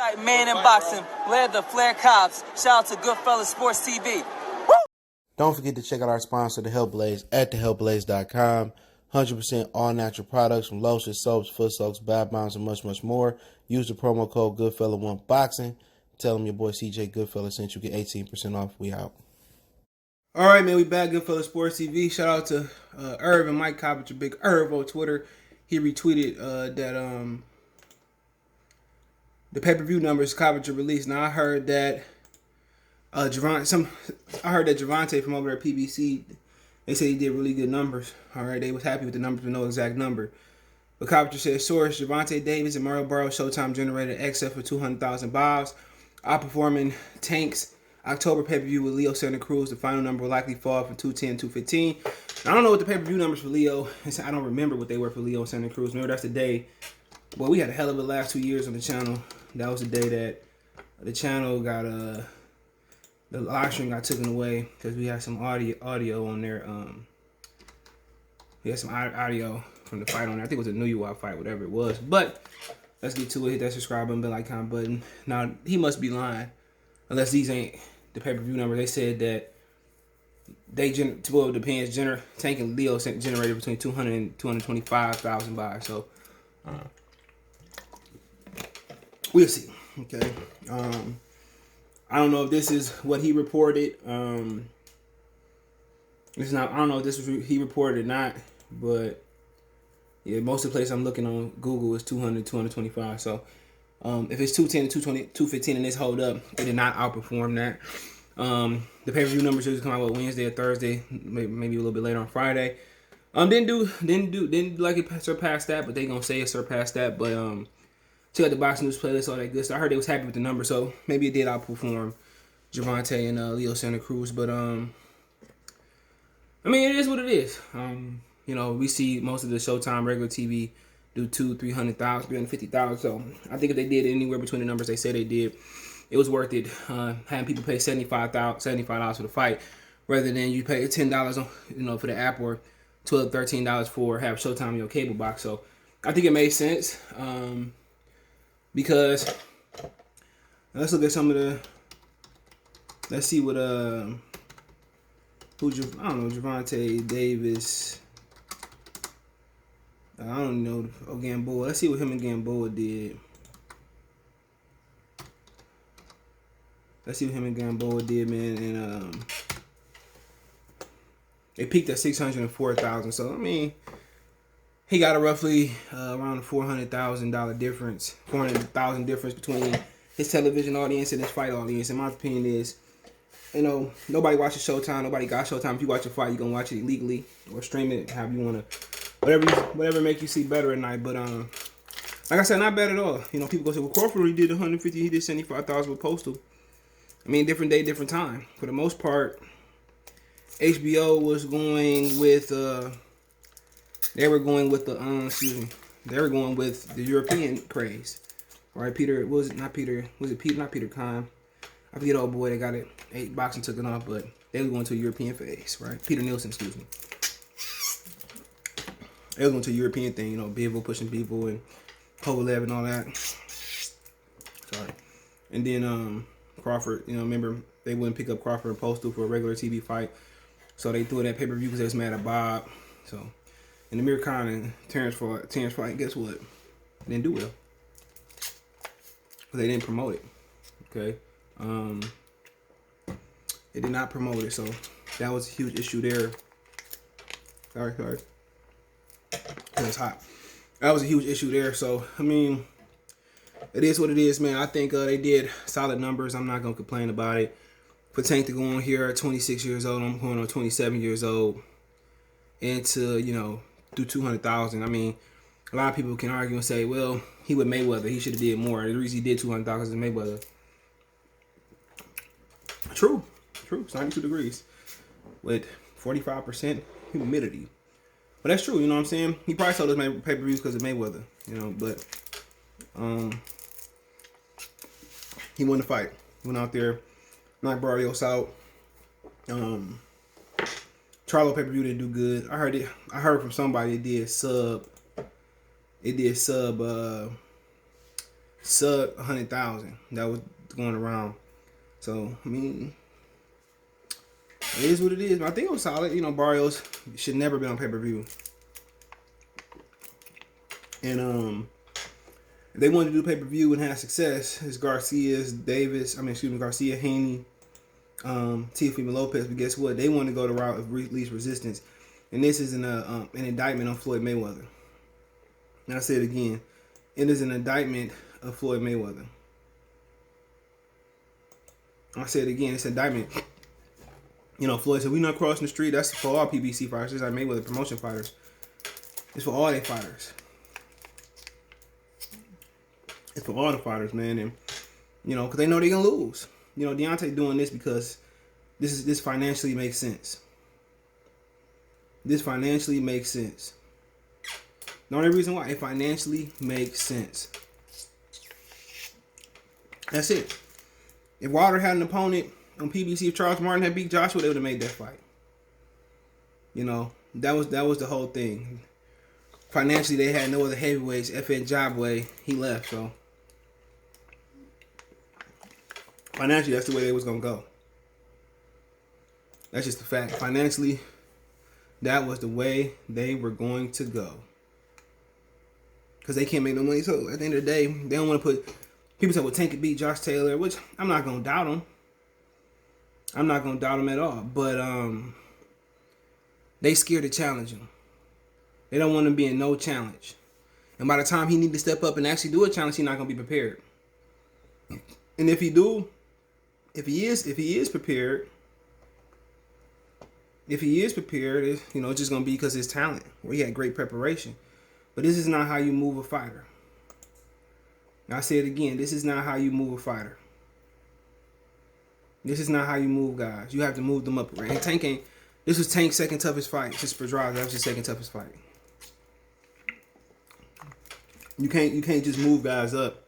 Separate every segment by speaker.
Speaker 1: Right, man in boxing, led the Flair Cops. Shout out to Goodfellas Sports TV. Woo!
Speaker 2: Don't forget to check out our sponsor, The Health Blaze, at thehealthblaze.com. 100% all natural products from lotions, soaps, foot soaks, bath bombs, and much, much more. Use the promo code Goodfella1Boxing. Tell them your boy CJ Goodfella sent you. Get 18% off. We out.
Speaker 3: All right, man, we back. Goodfellas Sports TV. Shout out to Irv and Mike Coppage, Big Irv on Twitter. He retweeted that the pay-per-view numbers Coppage released. Now I heard that Gervonta from over at PBC, they said he did really good numbers. All right, they was happy with the numbers, but no exact number. But Coppage said, source, Gervonta Davis and Mario Barrios Showtime generated excess for 200,000 buys, outperforming Tank's October pay-per-view with Leo Santa Cruz. The final number will likely fall from 210 to 215. I don't know what the pay-per-view numbers for Leo, I don't remember what they were for Leo Santa Cruz. Remember, that's the day, well, we had a hell of a last 2 years on the channel. That was the day that the channel got, the live stream got taken away because we had some audio on there. We had some audio from the fight on there. I think it was a New York fight, whatever it was. But let's get to it. Hit that subscribe button, bell icon button. Now, he must be lying. Unless these ain't the pay-per-view numbers. They said that they, well, it depends. Tank and Leo generated between 200 and 225,000 buys. So, we'll see. Okay. I don't know if this is what he reported. It's not. I don't know if this was he reported or not. But yeah, most of the place I'm looking on Google is 200, 225. So if it's 210 to 215 and this hold up, it did not outperform that. The pay-per-view numbers usually come out Wednesday or Thursday, maybe a little bit later on Friday. Didn't like it surpass that, but they gonna say it surpassed that. But check out the Box News playlist, all that good stuff. I heard they was happy with the number, so maybe it did outperform Gervonta and Leo Santa Cruz. But I mean, it is what it is. You know, we see most of the Showtime regular TV do 300,000, 350,000. So I think if they did anywhere between the numbers they say they did, it was worth it. Having people pay $75 for the fight, rather than you pay $10 on, you know, for the app, or $12, $13 for have Showtime in your cable box. So I think it made sense. Because let's look at some of the. Let's see what I don't know, Gervonta Davis. I don't know. Oh, Gamboa. Let's see what him and Gamboa did. Let's see what him and Gamboa did, man. And they peaked at 604,000. So I mean, he got a roughly around $400,000 difference, $400,000 difference between his television audience and his fight audience. And my opinion is, you know, nobody watches Showtime. Nobody got Showtime. If you watch a fight, you're gonna watch it illegally or stream it, however you wanna, whatever make you see better at night. But like I said, not bad at all. You know, people go say, well, Crawford, he did 150, he did 75,000 with Postal. I mean, different day, different time. For the most part, HBO was going with they were going with the European craze. All right, not Peter Khan. I forget old boy that got it. Boxing took it off, but they were going to a European phase, right? Peter Nielsen, excuse me. They were going to a European thing, you know, Bivol pushing people and Kovalev and all that. Sorry. And then Crawford, you know, remember they wouldn't pick up Crawford and Postal for a regular TV fight, so they threw that pay-per-view because they was mad at Bob. So, and Amir Khan and Terrence fight, guess what? They didn't do well. They didn't promote it. Okay. They did not promote it, so that was a huge issue there. Sorry. It's hot. That was a huge issue there. So, I mean, it is what it is, man. I think they did solid numbers. I'm not going to complain about it. For Tank to go on here at 26 years old, I'm going on 27 years old, and to, you know, do 200,000. I mean, a lot of people can argue and say, well, he with Mayweather, he should have did more. The reason he did 200,000 is Mayweather. True. It's 92 degrees with 45% humidity. But that's true, you know what I'm saying? He probably sold his pay-per-views because of Mayweather, you know, but he won the fight. He went out there, knocked Barrios out. Charlo pay-per-view didn't do good. I heard from somebody it did sub sub 100,000 that was going around. So I mean, it is what it is. But I think it was solid. You know, Barrios should never been on pay-per-view. And if they wanted to do pay-per-view and have success, it's Garcia, Haney, Teofimo Lopez. But guess what? They want to go the route of least resistance. And this is an indictment on Floyd Mayweather. And I say it again. It is an indictment of Floyd Mayweather. I say it again. It's an indictment. You know, Floyd said, we not crossing the street. That's for all PBC fighters. It's like Mayweather promotion fighters. It's for all their fighters. It's for all the fighters, man. And, you know, because they know they're going to lose. You know, Deontay doing this because this financially makes sense. This financially makes sense. The only reason why it financially makes sense. That's it. If Wilder had an opponent on PBC, if Charles Martin had beat Joshua, they would have made that fight. You know, that was the whole thing. Financially, they had no other heavyweights. FN Jabway, he left, so financially, that's the way they was gonna go. That's just the fact. Financially, that was the way they were going to go. Because they can't make no money. So at the end of the day, they don't want to put. People say, well, Tank could beat Josh Taylor, which I'm not gonna doubt him. I'm not gonna doubt him at all. But they scared to challenge him. They don't want him being no challenge. And by the time he need to step up and actually do a challenge, he's not gonna be prepared. And if he is prepared, you know, it's just gonna be because of his talent, where he had great preparation. But this is not how you move a fighter. And I say it again, this is not how you move a fighter. This is not how you move guys. You have to move them up. Right? And Tank ain't. This was Tank's second toughest fight. Just for Pedraza, that was his second toughest fight. You can't just move guys up.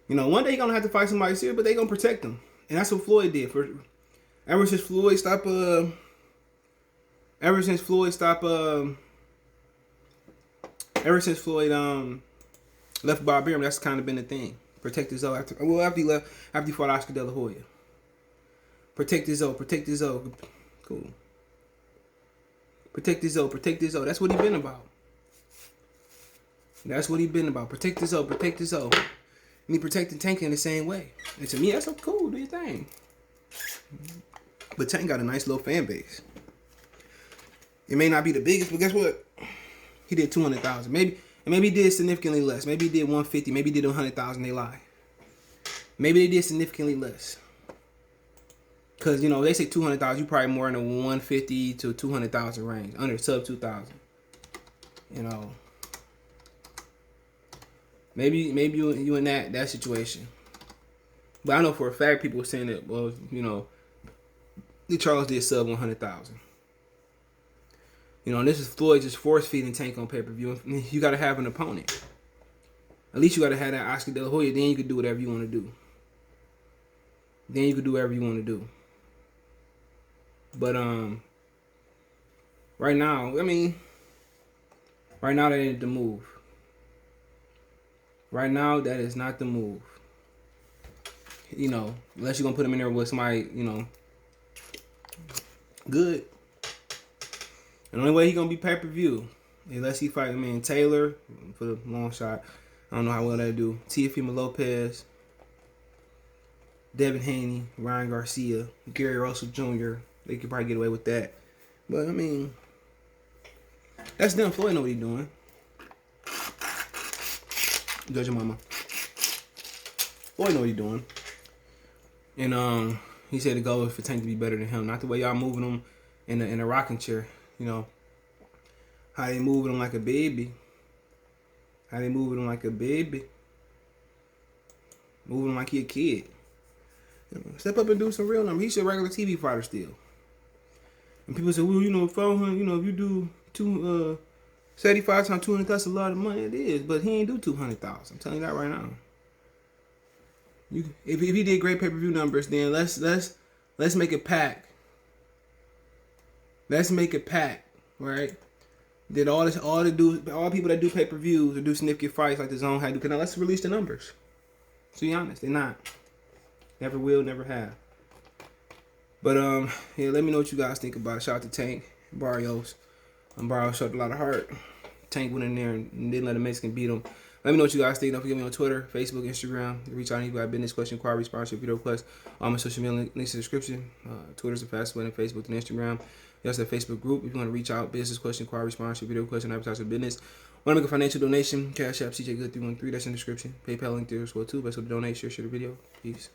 Speaker 3: You know, one day you're gonna have to fight somebody serious, but they gonna protect them. And that's what Floyd did. Ever since Floyd left Barbarian, that's kind of been the thing. Protect his own after he fought Oscar De La Hoya. Protect his own. Cool. Protect his own. That's what he been about. Protect his own. And he protected Tank in the same way. And to me, that's so cool. Do your thing. But Tank got a nice little fan base. It may not be the biggest, but guess what? He did 200,000. Maybe he did significantly less. Maybe he did 150. Maybe he did 100,000. They lie. Maybe they did significantly less. Because, you know, they say 200,000. You probably more in the 150 to 200,000 range. Under sub 2,000. You know. Maybe you in that situation. But I know for a fact people were saying that, well, you know, Charles did sub 100,000. You know, and this is Floyd just force feeding Tank on pay-per-view. You got to have an opponent. At least you got to have that Oscar De La Hoya. Then you can do whatever you want to do. But right now, that ain't the move. Right now, that is not the move. You know, unless you're gonna put him in there with somebody, you know, good. And the only way he gonna be pay-per-view, unless he fight Taylor for the long shot. I don't know how well they do. Teofimo Lopez, Devin Haney, Ryan Garcia, Gary Russell Jr. They could probably get away with that. But I mean, that's them. Floyd know what he's doing. Judge your mama. Floyd know what he's doing. And he said the goal is for Tank to be better than him. Not the way y'all moving him in a rocking chair. You know, how they moving him like a baby. Moving him like he a kid. You know, step up and do some real numbers. He's a regular TV fighter still. And people say, well, you know, 400, you know, if you do 75 times 200, that's a lot of money. It is, but he ain't do 200,000. I'm telling you that right now. If he did great pay-per-view numbers, then let's make a pack. Let's make a pack, right? Did all people that do pay-per-views or do significant fights like the Zone had to do. Now let's release the numbers. To be honest, they're not. Never will, never have. But yeah, let me know what you guys think about it. Shout out to Tank, Barrios. Barrios showed a lot of heart. Tank went in there and didn't let a Mexican beat him. Let me know what you guys think. Don't forget me on Twitter, Facebook, Instagram. Reach out to anybody, business question, inquiry, sponsorship, video request. All my social media links in the description. Twitter's the fastest way than Facebook and Instagram. We also have a Facebook group if you want to reach out, business question, inquiry, sponsorship, video request, and advertise your business. Want to make a financial donation? Cash App, CJ Good 313. That's in the description. PayPal link there as well too. Best way to donate. Share the video. Peace.